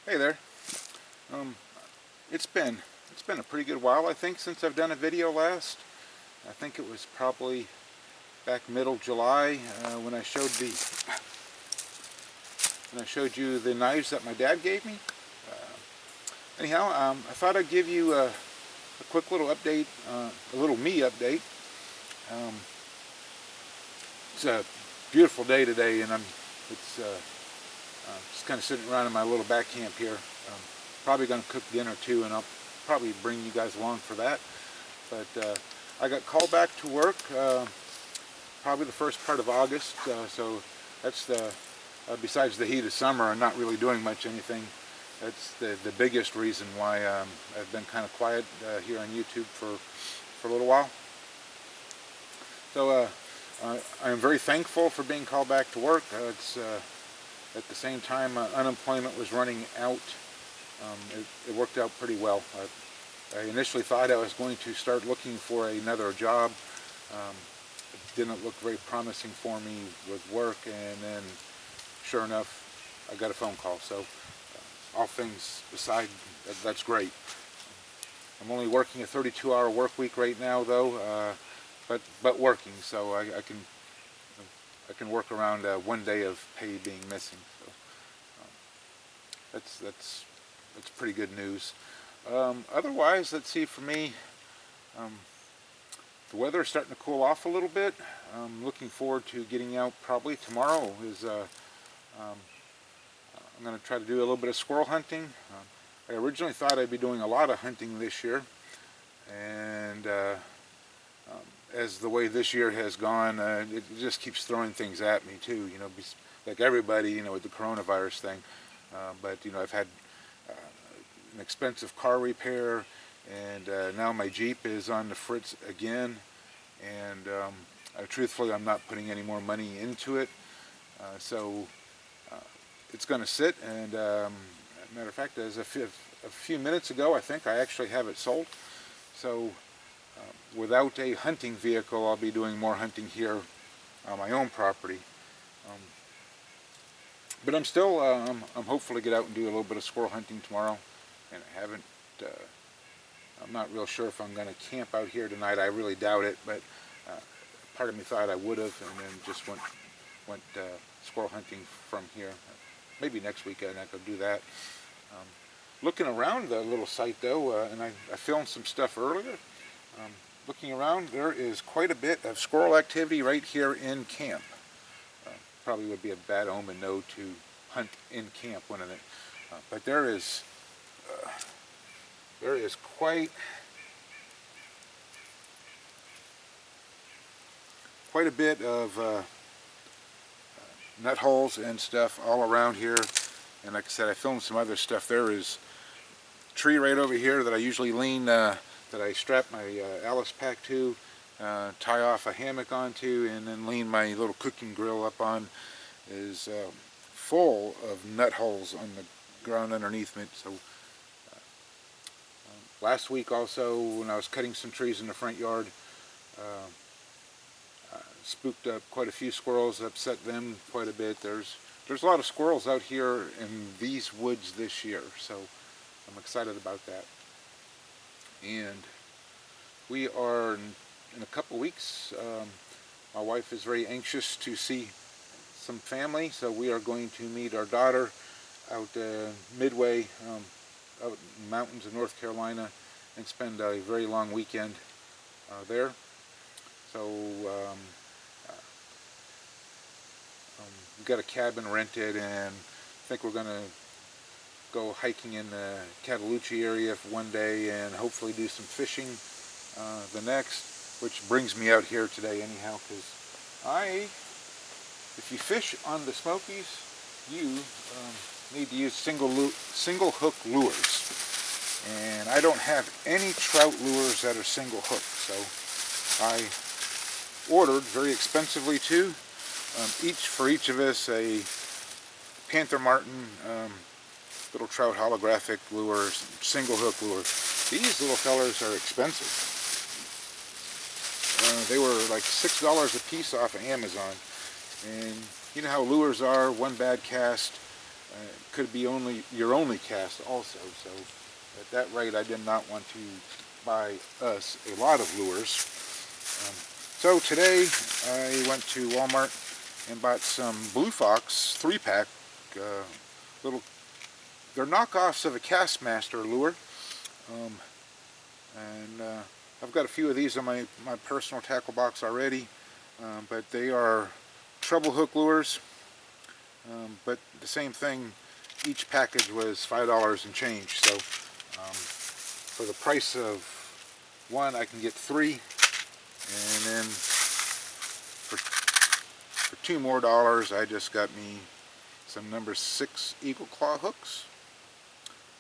Hey there. Um, it's been a pretty good while, I think, since I've done a video last. I think it was probably back middle July when I showed you the knives that my dad gave me. Anyhow, I thought I'd give you a quick little update, a little me update. Um, it's a beautiful day today, and it's just kind of sitting around in my little back camp here. Probably going to cook dinner too, and I'll probably bring you guys along for that. But I got called back to work probably the first part of August, so that's besides the heat of summer and not really doing much anything, that's the biggest reason why I've been kind of quiet here on YouTube for a little while. So I'm very thankful for being called back to work. It's at the same time unemployment was running out. It worked out pretty well. I initially thought I was going to start looking for another job. It didn't look very promising for me with work, and then sure enough I got a phone call. So all things aside, that's great. I'm only working a 32-hour work week right now though, but working, so I can work around one day of pay being missing. So that's pretty good news. Otherwise, let's see, for me, the weather is starting to cool off a little bit. I'm looking forward to getting out probably tomorrow. I'm going to try to do a little bit of squirrel hunting. I originally thought I'd be doing a lot of hunting this year, and as the way this year has gone, it just keeps throwing things at me too, like everybody, with the coronavirus thing. But I've had an expensive car repair, and now my Jeep is on the fritz again, and truthfully I'm not putting any more money into it, so it's going to sit. And matter of fact, as a few minutes ago, I think I actually have it sold. So without a hunting vehicle, I'll be doing more hunting here on my own property. But I'm still, I'm hopeful to get out and do a little bit of squirrel hunting tomorrow. And I'm not real sure if I'm going to camp out here tonight. I really doubt it, but part of me thought I would have, and then just went squirrel hunting from here. Maybe next weekend I could do that. Looking around the little site though, and I filmed some stuff earlier. Looking around, there is quite a bit of squirrel activity right here in camp. Probably would be a bad omen, though, to hunt in camp, wouldn't it? But there is quite a bit of nut holes and stuff all around here. And like I said, I filmed some other stuff. There is a tree right over here that I usually lean, that I strap my Alice pack to, tie off a hammock onto, and then lean my little cooking grill up on, is full of nut holes on the ground underneath me. So last week also, when I was cutting some trees in the front yard, spooked up quite a few squirrels, upset them quite a bit. There's a lot of squirrels out here in these woods this year, so I'm excited about that. And we are, in a couple weeks, my wife is very anxious to see some family, so we are going to meet our daughter out midway, out in the mountains of North Carolina, and spend a very long weekend there. So we've got a cabin rented, and I think we're going to go hiking in the Cataloochee area for one day, and hopefully do some fishing the next, which brings me out here today anyhow, because if you fish on the Smokies, you need to use single hook lures, and I don't have any trout lures that are single hook, so I ordered very expensively too, for each of us, a Panther Martin little trout holographic lures, single hook lures. These little fellers are expensive. They were like $6 a piece off of Amazon, and you know how lures are. One bad cast, could be your only cast also. So at that rate, I did not want to buy us a lot of lures. So today I went to Walmart and bought some Blue Fox 3-pack. Little, they're knockoffs of a Castmaster lure. I've got a few of these in my personal tackle box already, but they are treble hook lures. But the same thing, each package was $5 and change. So for the price of one, I can get 3, and then for $2 more, I just got me some number 6 Eagle Claw hooks.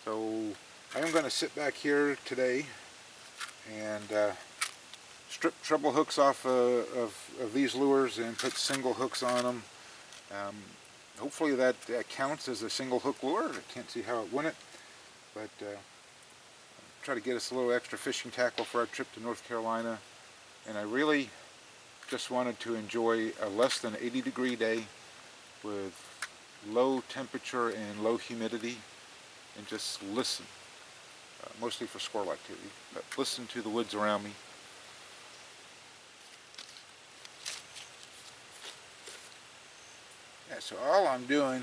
So I'm going to sit back here today and strip treble hooks off of these lures and put single hooks on them. Hopefully that counts as a single hook lure. I can't see how it wouldn't, but try to get us a little extra fishing tackle for our trip to North Carolina. And I really just wanted to enjoy a less than 80-degree day with low temperature and low humidity, and just listen, mostly for squirrel activity, but listen to the woods around me. Yeah, so all I'm doing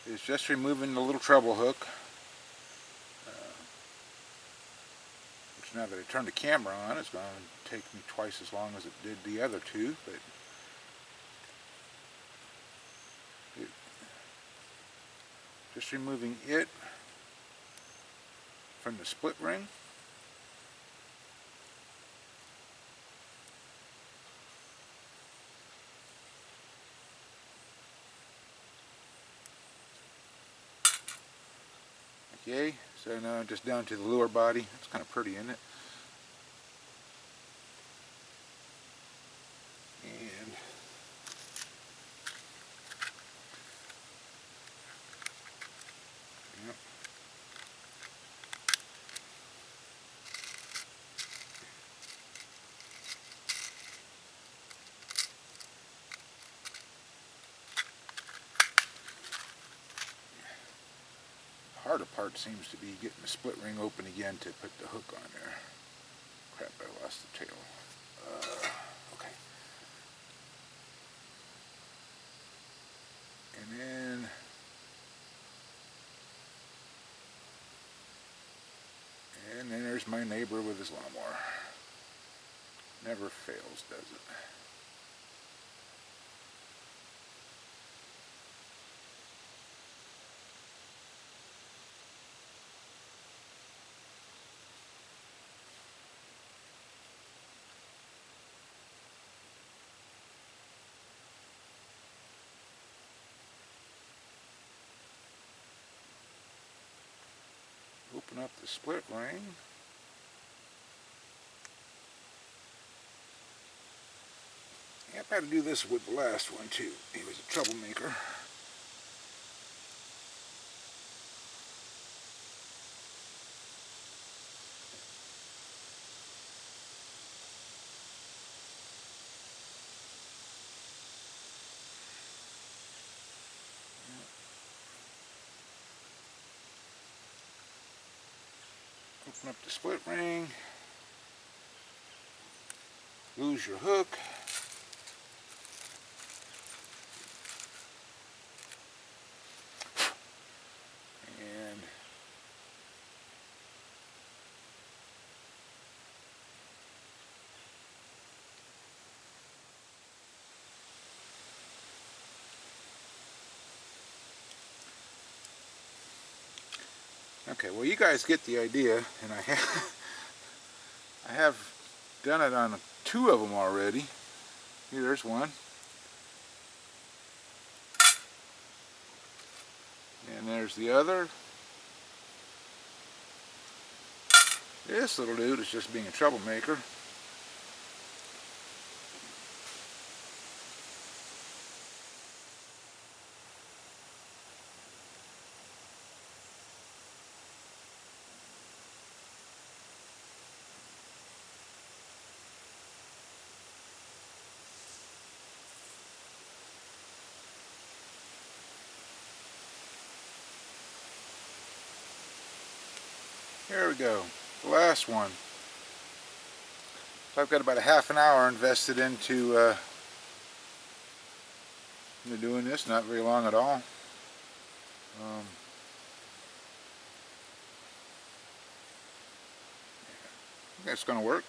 is just removing the little treble hook, which now that I turned the camera on, it's going to take me twice as long as it did the other two, but just removing it from the split ring. Okay, so now I'm just down to the lure body. It's kind of pretty, isn't it? And yep. The harder part seems to be getting the split ring open again to put the hook on there. Crap, I lost the tail. Okay. And then there's my neighbor with his lawnmower. Never fails, does it? Open up the split ring. Yep, I had to do this with the last one too. He was a troublemaker. Open up the split ring. Lose your hook. And okay, well, you guys get the idea, and I have done it on 2 of them already. Here, there's one. And there's the other. This little dude is just being a troublemaker. Here we go, the last one. So I've got about a half an hour invested into doing this, not very long at all. I think it's going to work.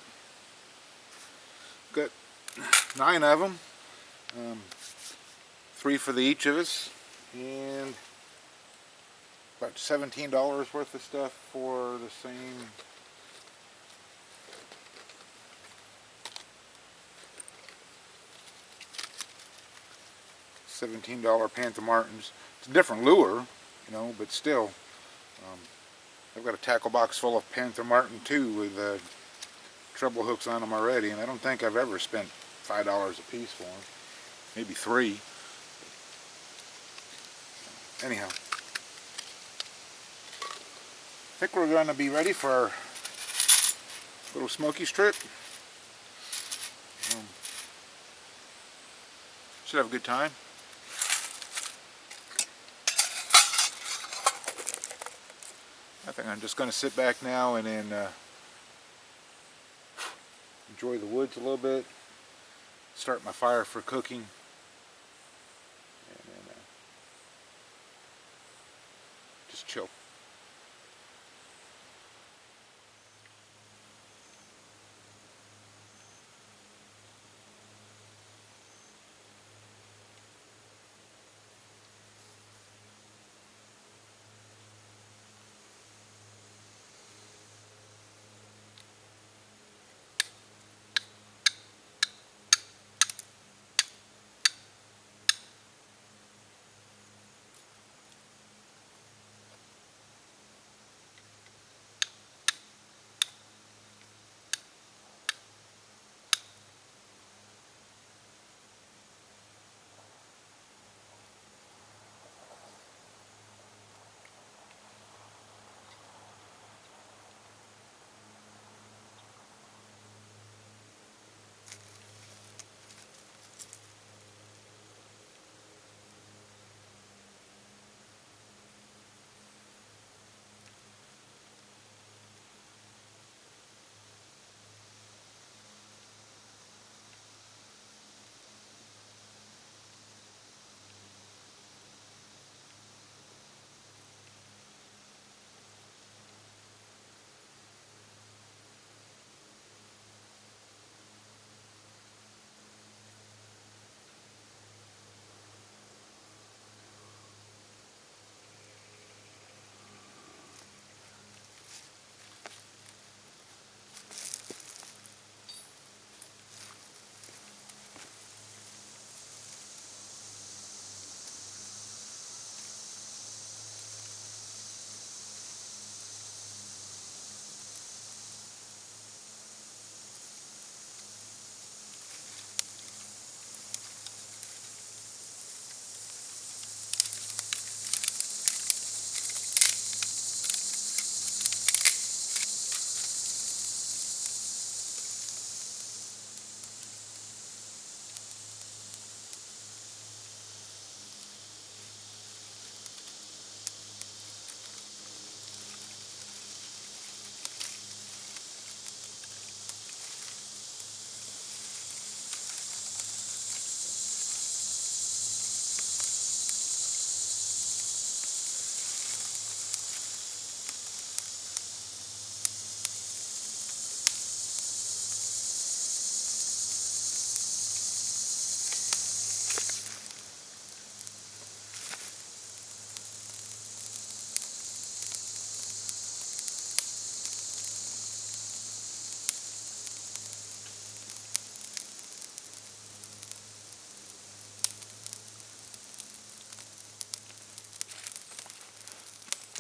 Got 9 of them, 3 for each of us, and about $17 worth of stuff for the same. $17 Panther Martins. It's a different lure, you know, but still. I've got a tackle box full of Panther Martin too with treble hooks on them already, and I don't think I've ever spent $5 a piece for them. Maybe 3. Anyhow, I think we're going to be ready for our little Smokies trip. Should have a good time. I think I'm just going to sit back now and then enjoy the woods a little bit, start my fire for cooking, and then just chill.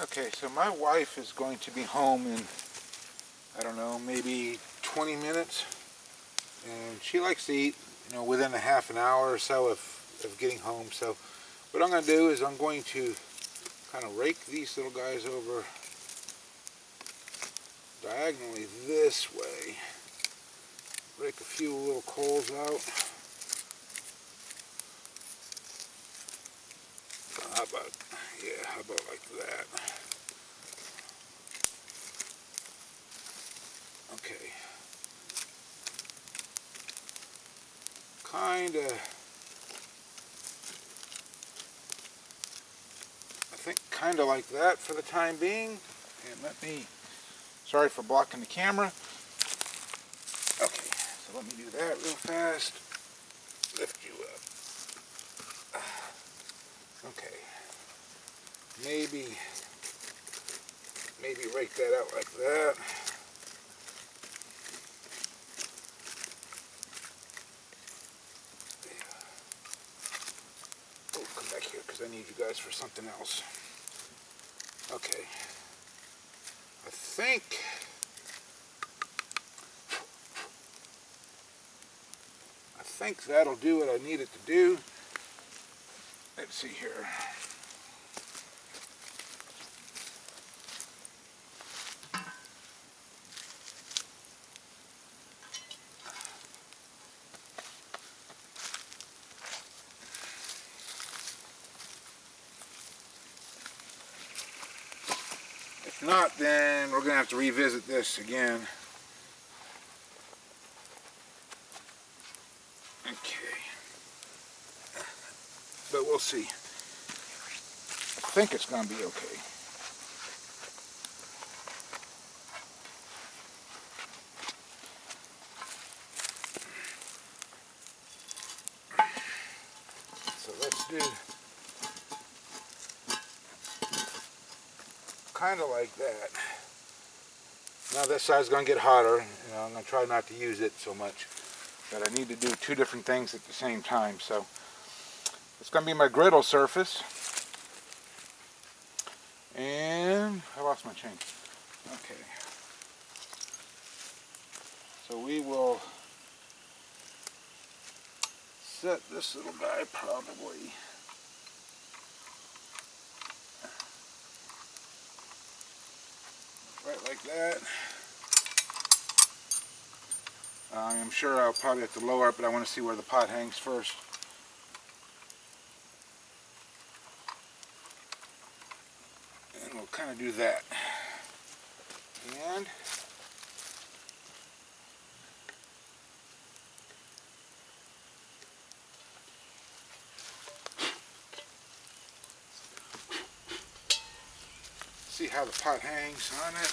Okay, so my wife is going to be home in, I don't know, maybe 20 minutes. And she likes to eat, you know, within a half an hour or so of getting home. So what I'm going to do is I'm going to kind of rake these little guys over diagonally this way. Rake a few little coals out. How about like that? Okay. Kinda, I think kinda like that for the time being. And let me, sorry for blocking the camera. Okay, so let me do that real fast. Lift you up. Okay. Maybe rake that out like that. Oh, come back here because I need you guys for something else. Okay. I think that'll do what I need it to do. Let's see here. If not, then we're going to have to revisit this again. Okay. But we'll see. I think it's going to be okay. So let's do kind of like that. Now this side's going to get hotter. You know, I'm going to try not to use it so much. But I need to do two different things at the same time. So it's going to be my griddle surface. And I lost my chain. Okay. So we will set this little guy probably right like that. I'm sure I'll probably have to lower it, but I want to see where the pot hangs first. And we'll kind of do that. And see how the pot hangs on it.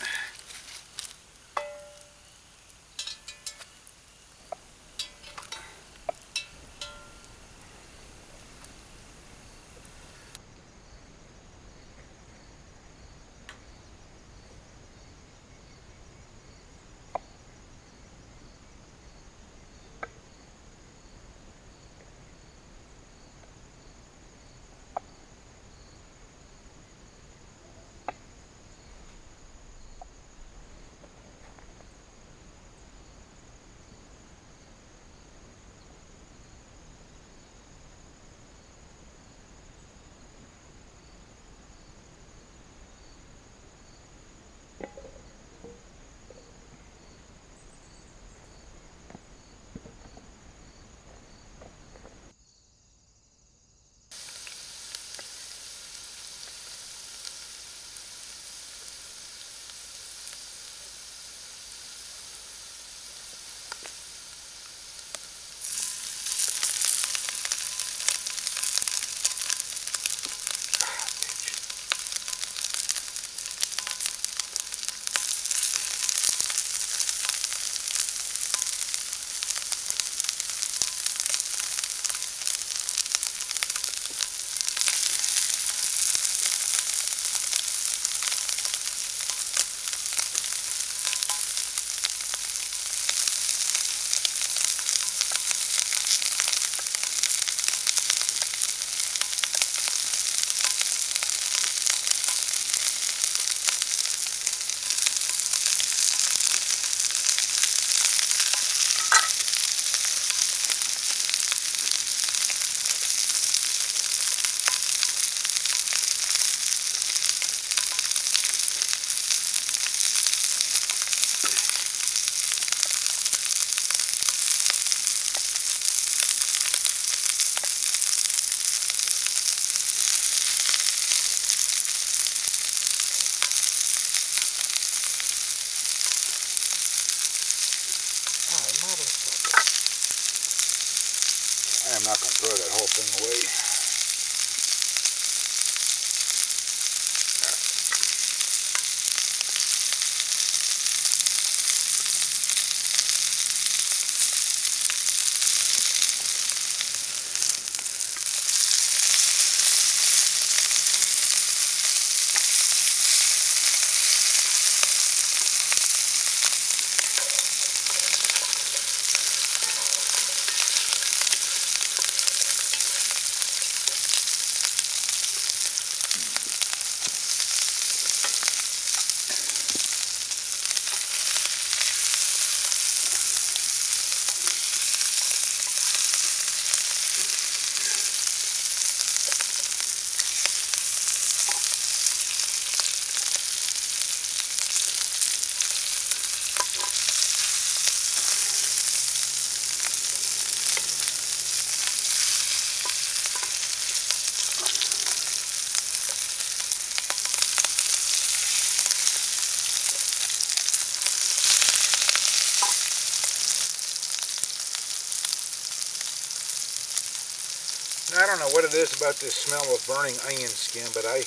don't know what it is about this smell of burning onion skin, but I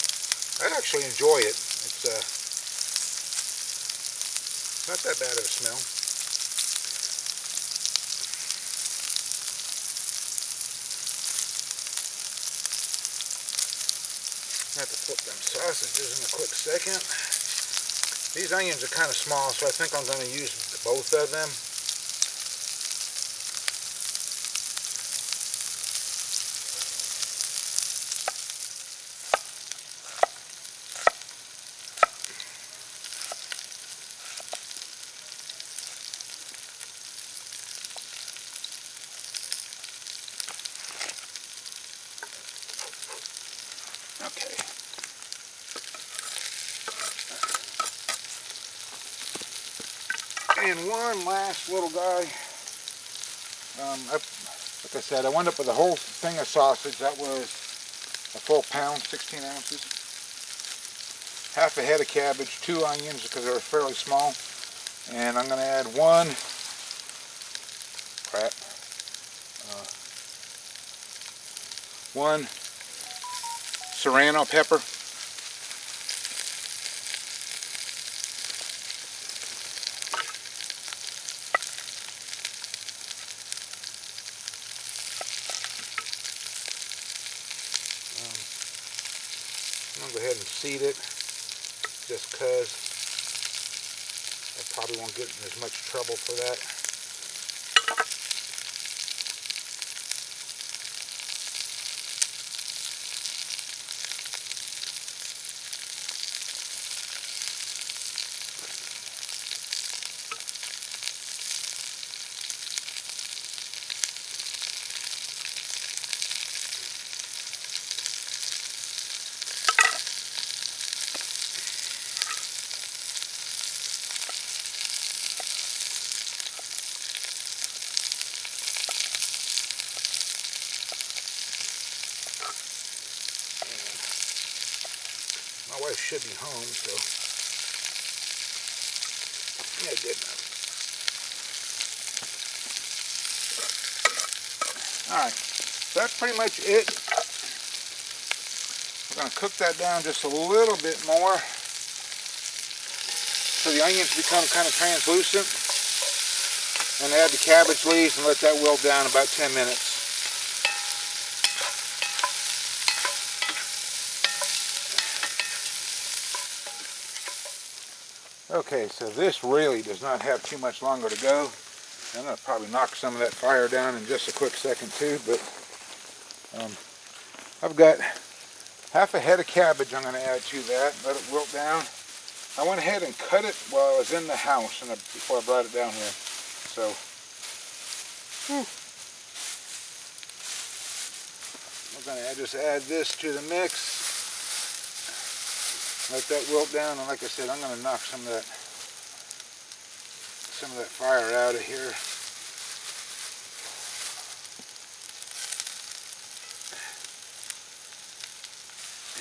actually enjoy it. It's not that bad of a smell. I have to flip them sausages in a quick second. These onions are kind of small, so I think I'm going to use both of them. Okay. And one last little guy. Like I said, I wound up with a whole thing of sausage. That was a full pound, 16 ounces. Half a head of cabbage, 2 onions because they were fairly small. And I'm going to add one serrano pepper. I'm going to go ahead and seed it just because I probably won't get in as much trouble for that. My wife should be home, so yeah, good enough. Alright, so that's pretty much it. We're going to cook that down just a little bit more so the onions become kind of translucent, and add the cabbage leaves and let that wilt down about 10 minutes. Okay, so this really does not have too much longer to go. I'm going to probably knock some of that fire down in just a quick second too, but I've got half a head of cabbage I'm going to add to that, let it wilt down. I went ahead and cut it while I was in the house and before I brought it down here. So, we're going to just add this to the mix. Let that wilt down, and like I said, I'm going to knock some of that fire out of here.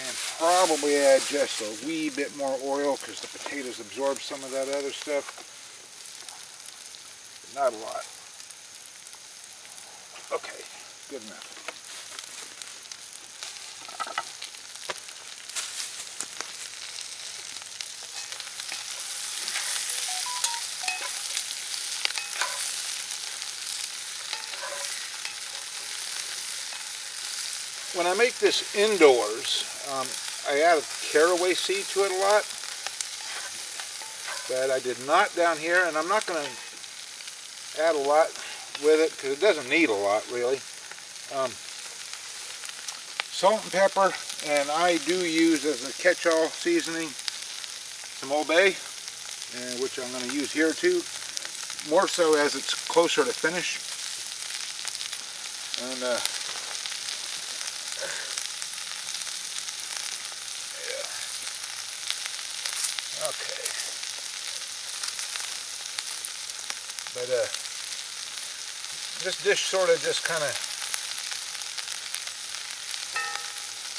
And probably add just a wee bit more oil because the potatoes absorb some of that other stuff. But not a lot. Okay, good enough. When I make this indoors, I add a caraway seed to it a lot, but I did not down here, and I'm not going to add a lot with it because it doesn't need a lot really. Salt and pepper, and I do use as a catch-all seasoning some Old Bay, which I'm going to use here too, more so as it's closer to finish. And okay. But this dish sort of just kind of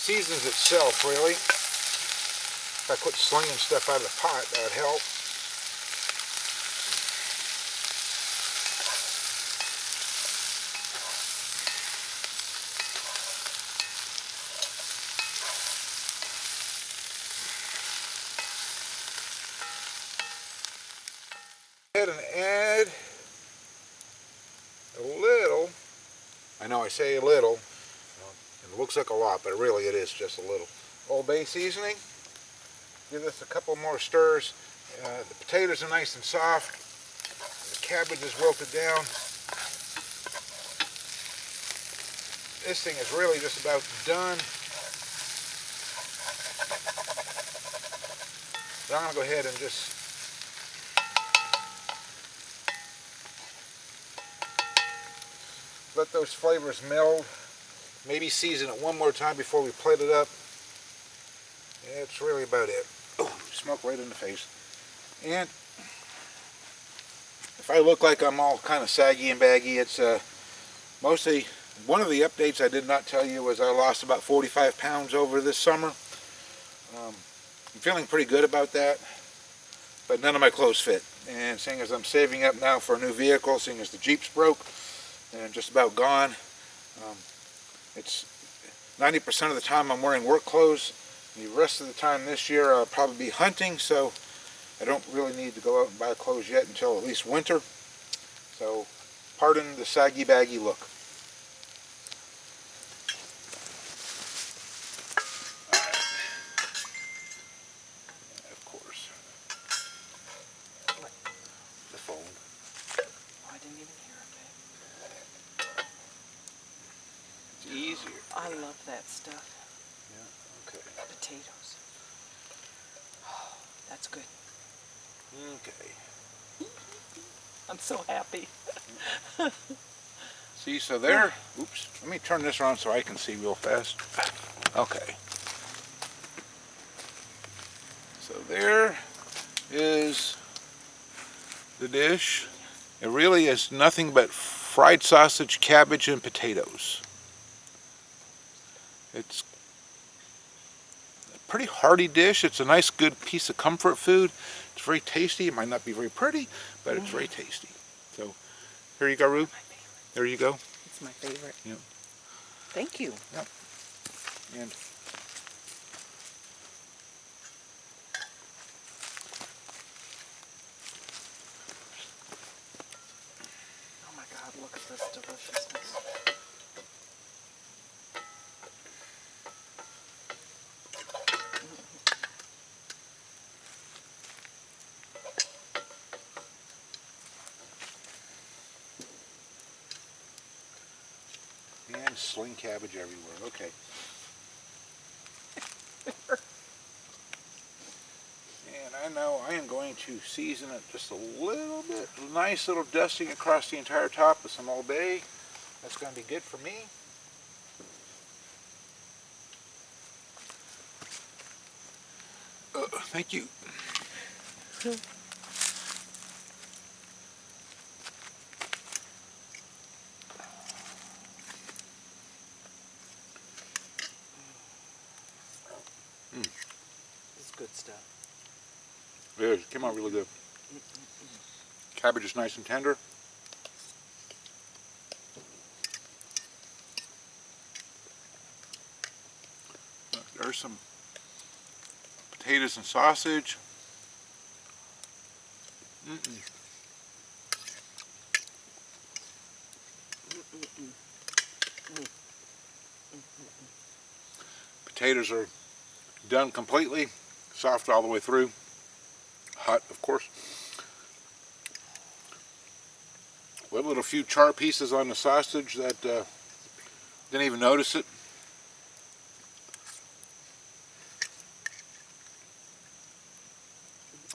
seasons itself, really. If I quit slinging stuff out of the pot, that would help. ahead and add a little, I know I say a little, it looks like a lot, but really it is just a little. Old Bay seasoning. Give this a couple more stirs. The potatoes are nice and soft. The cabbage is wilted down. This thing is really just about done. So I'm going to go ahead and just let those flavors meld. Maybe season it one more time before we plate it up. Yeah, that's really about it. Oh, smoke right in the face. And if I look like I'm all kind of saggy and baggy, it's mostly, one of the updates I did not tell you was I lost about 45 pounds over this summer. I'm feeling pretty good about that, but none of my clothes fit. And seeing as I'm saving up now for a new vehicle, seeing as the Jeep's broke and just about gone, it's 90% of the time I'm wearing work clothes. The rest of the time this year I'll probably be hunting, so I don't really need to go out and buy clothes yet until at least winter. So pardon the saggy baggy look. Of course. The phone. Oh, I didn't even hear it. It's easier. I love that stuff. Yeah, okay. Potatoes. Oh, that's good. Okay. I'm so happy. See, so there, oops, let me turn this around so I can see real fast. Okay. So there is the dish. It really is nothing but fried sausage, cabbage, and potatoes. It's a pretty hearty dish. It's a nice, good piece of comfort food. It's very tasty. It might not be very pretty, but it's very tasty. So, here you go, Rue. There you go. It's my favorite. Yep. Thank you. Yep. And Oh my God, look at this deliciousness. and sling cabbage everywhere. Okay. And I know I am going to season it just a little bit. A nice little dusting across the entire top with some Old Bay. That's going to be good for me. Thank you. It's good stuff. It is. It came out really good. Cabbage is nice and tender. There's some potatoes and sausage. Potatoes are done completely, soft all the way through, hot of course. With a few char pieces on the sausage that didn't even notice it.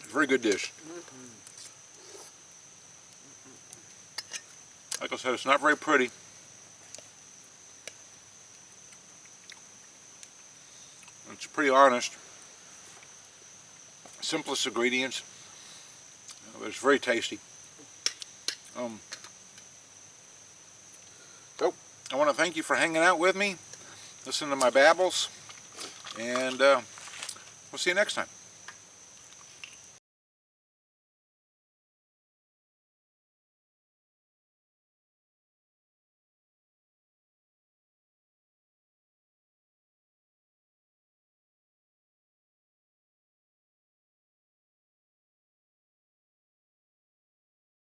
Very good dish. Like I said, it's not very pretty. It's pretty honest. Simplest ingredients, but it's very tasty. So, I want to thank you for hanging out with me, listening to my babbles, and we'll see you next time.